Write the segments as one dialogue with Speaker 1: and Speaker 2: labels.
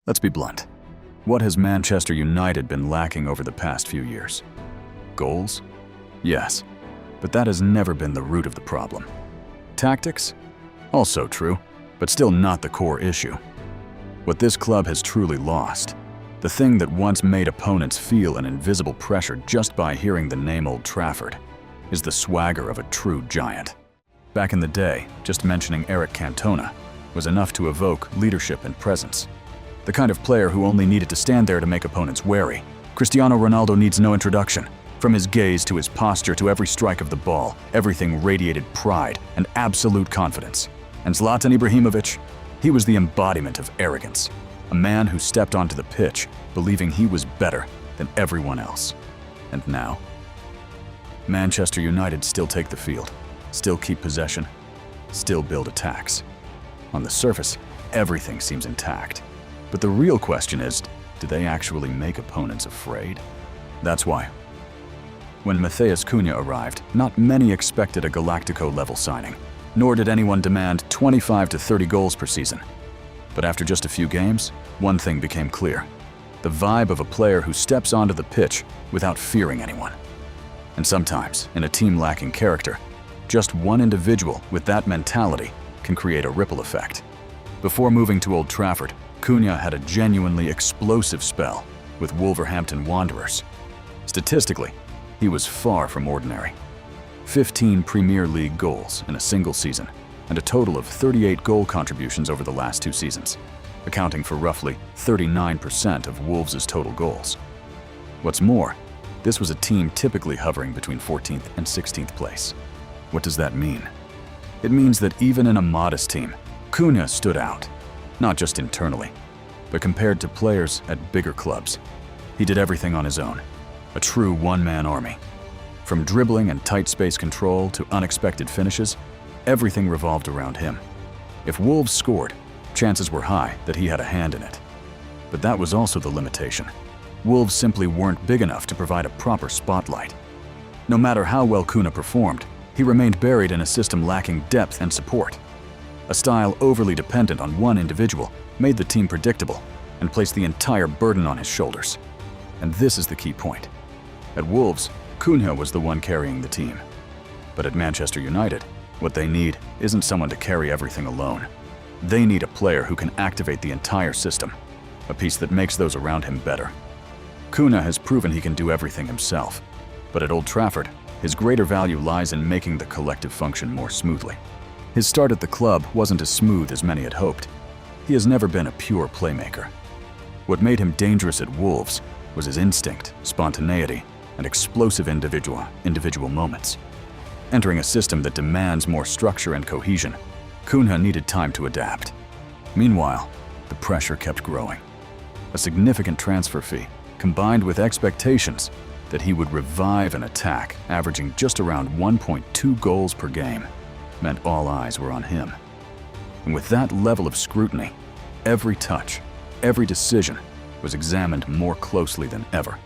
Speaker 1: Let's be blunt. What has Manchester United been lacking over the past few years? Goals? Yes, but that has never been the root of the problem. Tactics? Also true, but still not the core issue. What this club has truly lost, the thing that once made opponents feel an invisible pressure just by hearing the name Old Trafford, is the swagger of a true giant. Back in the day, just mentioning Eric Cantona was enough to evoke leadership and presence. The kind of player who only needed to stand there to make opponents wary. Cristiano Ronaldo needs no introduction. From his gaze to his posture to every strike of the ball, everything radiated pride and absolute confidence. And Zlatan Ibrahimovic, he was the embodiment of arrogance. A man who stepped onto the pitch believing he was better than everyone else. And now, Manchester United still take the field, still keep possession, still build attacks. On the surface, everything seems intact. But the real question is, do they actually make opponents afraid? That's why, when Matheus Cunha arrived, not many expected a Galactico-level signing, nor did anyone demand 25 to 30 goals per season. But after just a few games, one thing became clear: the vibe of a player who steps onto the pitch without fearing anyone. And sometimes, in a team lacking character, just one individual with that mentality can create a ripple effect. Before moving to Old Trafford, Cunha had a genuinely explosive spell with Wolverhampton Wanderers. Statistically, he was far from ordinary. 15 Premier League goals in a single season, and a total of 38 goal contributions over the last 2 seasons, accounting for roughly 39% of Wolves' total goals. What's more, this was a team typically hovering between 14th and 16th place. What does that mean? It means that even in a modest team, Cunha stood out. Not just internally, but compared to players at bigger clubs. He did everything on his own, a true one-man army. From dribbling and tight space control to unexpected finishes, everything revolved around him. If Wolves scored, chances were high that he had a hand in it. But that was also the limitation. Wolves simply weren't big enough to provide a proper spotlight. No matter how well Cunha performed, he remained buried in a system lacking depth and support. A style overly dependent on one individual made the team predictable and placed the entire burden on his shoulders. And this is the key point. At Wolves, Cunha was the one carrying the team. But at Manchester United, what they need isn't someone to carry everything alone. They need a player who can activate the entire system, a piece that makes those around him better. Cunha has proven he can do everything himself, but at Old Trafford, his greater value lies in making the collective function more smoothly. His start at the club wasn't as smooth as many had hoped. He has never been a pure playmaker. What made him dangerous at Wolves was his instinct, spontaneity, and explosive individual moments. Entering a system that demands more structure and cohesion, Cunha needed time to adapt. Meanwhile, the pressure kept growing. A significant transfer fee, combined with expectations that he would revive an attack averaging just around 1.2 goals per game, meant all eyes were on him. And with that level of scrutiny, every touch, every decision was examined more closely than ever.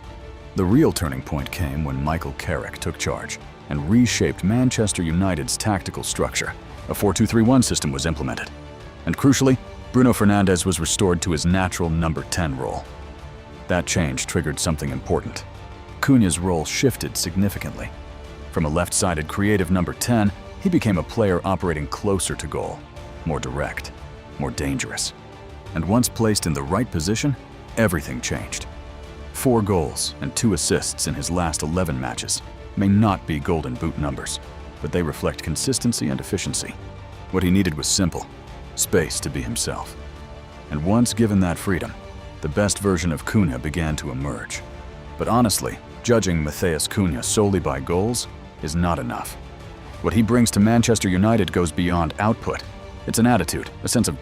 Speaker 1: The real turning point came when Michael Carrick took charge and reshaped Manchester United's tactical structure. A 4-2-3-1 system was implemented. And crucially, Bruno Fernandes was restored to his natural number 10 role. That change triggered something important. Cunha's role shifted significantly. From a left-sided creative number 10, he became a player operating closer to goal, more direct, more dangerous. And once placed in the right position, everything changed. 4 goals and 2 assists in his last 11 matches may not be golden boot numbers, but they reflect consistency and efficiency. What he needed was simple: space to be himself. And once given that freedom, the best version of Cunha began to emerge. But honestly, judging Matheus Cunha solely by goals is not enough. What he brings to Manchester United goes beyond output. It's an attitude, a sense of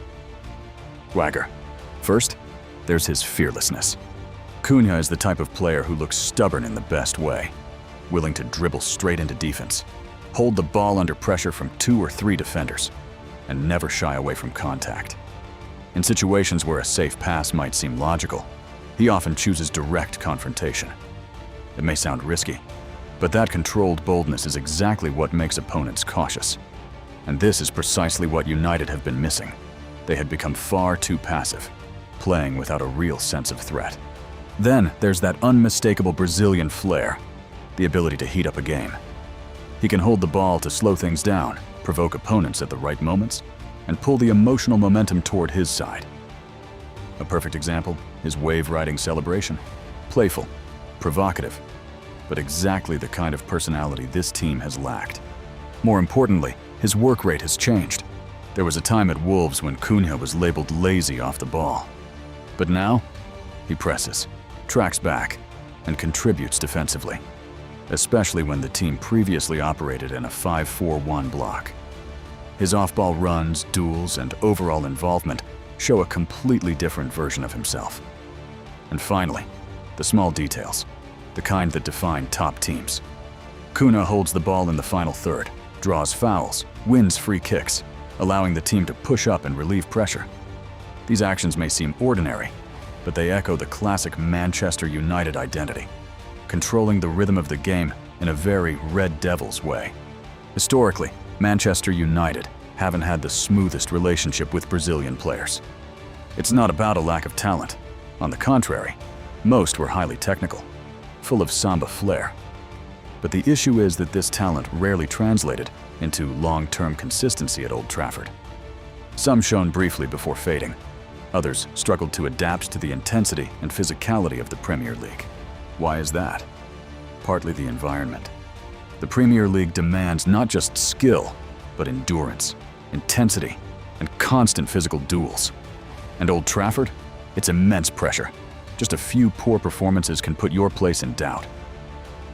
Speaker 1: swagger. First, there's his fearlessness. Cunha is the type of player who looks stubborn in the best way, willing to dribble straight into defense, hold the ball under pressure from 2 or 3 defenders, and never shy away from contact. In situations where a safe pass might seem logical, he often chooses direct confrontation. It may sound risky, but that controlled boldness is exactly what makes opponents cautious. And this is precisely what United have been missing. They had become far too passive, playing without a real sense of threat. Then there's that unmistakable Brazilian flair, the ability to heat up a game. He can hold the ball to slow things down, provoke opponents at the right moments, and pull the emotional momentum toward his side. A perfect example, his wave-riding celebration. Playful, provocative, but exactly the kind of personality this team has lacked. More importantly, his work rate has changed. There was a time at Wolves when Cunha was labeled lazy off the ball. But now, he presses, tracks back, and contributes defensively, especially when the team previously operated in a 5-4-1 block. His off-ball runs, duels, and overall involvement show a completely different version of himself. And finally, the small details, the kind that define top teams. Cunha holds the ball in the final third, draws fouls, wins free kicks, allowing the team to push up and relieve pressure. These actions may seem ordinary, but they echo the classic Manchester United identity, controlling the rhythm of the game in a very Red Devils way. Historically, Manchester United haven't had the smoothest relationship with Brazilian players. It's not about a lack of talent. On the contrary, most were highly technical, full of samba flair. But the issue is that this talent rarely translated into long-term consistency at Old Trafford. Some shone briefly before fading. Others struggled to adapt to the intensity and physicality of the Premier League. Why is that? Partly the environment. The Premier League demands not just skill, but endurance, intensity, and constant physical duels. And Old Trafford? It's immense pressure. Just a few poor performances can put your place in doubt.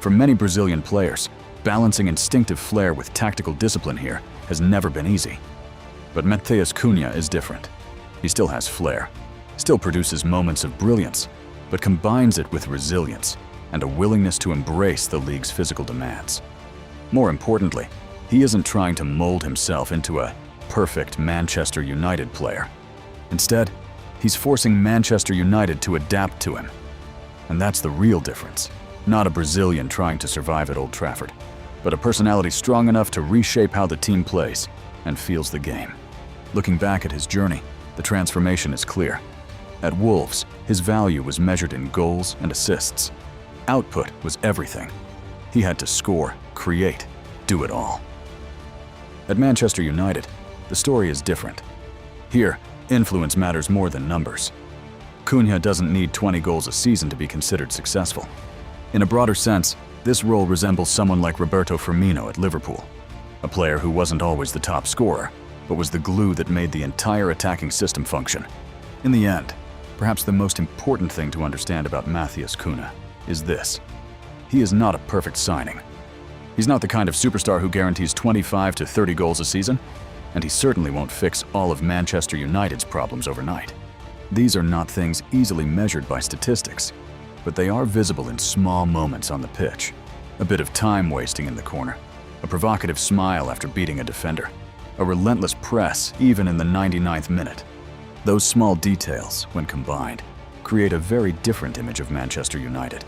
Speaker 1: For many Brazilian players, balancing instinctive flair with tactical discipline here has never been easy. But Matheus Cunha is different. He still has flair, still produces moments of brilliance, but combines it with resilience and a willingness to embrace the league's physical demands. More importantly, he isn't trying to mold himself into a perfect Manchester United player. Instead, he's forcing Manchester United to adapt to him. And that's the real difference. Not a Brazilian trying to survive at Old Trafford, but a personality strong enough to reshape how the team plays and feels the game. Looking back at his journey, the transformation is clear. At Wolves, his value was measured in goals and assists. Output was everything. He had to score, create, do it all. At Manchester United, the story is different. Here, influence matters more than numbers. Cunha doesn't need 20 goals a season to be considered successful. In a broader sense, this role resembles someone like Roberto Firmino at Liverpool, a player who wasn't always the top scorer, but was the glue that made the entire attacking system function. In the end, perhaps the most important thing to understand about Matheus Cunha is this: he is not a perfect signing. He's not the kind of superstar who guarantees 25 to 30 goals a season, and he certainly won't fix all of Manchester United's problems overnight. These are not things easily measured by statistics, but they are visible in small moments on the pitch. A bit of time wasting in the corner, a provocative smile after beating a defender, a relentless press even in the 99th minute. Those small details, when combined, create a very different image of Manchester United.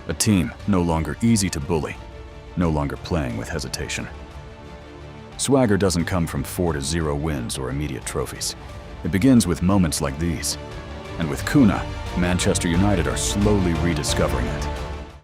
Speaker 1: A team no longer easy to bully, no longer playing with hesitation. Swagger doesn't come from 4-0 wins or immediate trophies. It begins with moments like these. And with Cunha, Manchester United are slowly rediscovering it.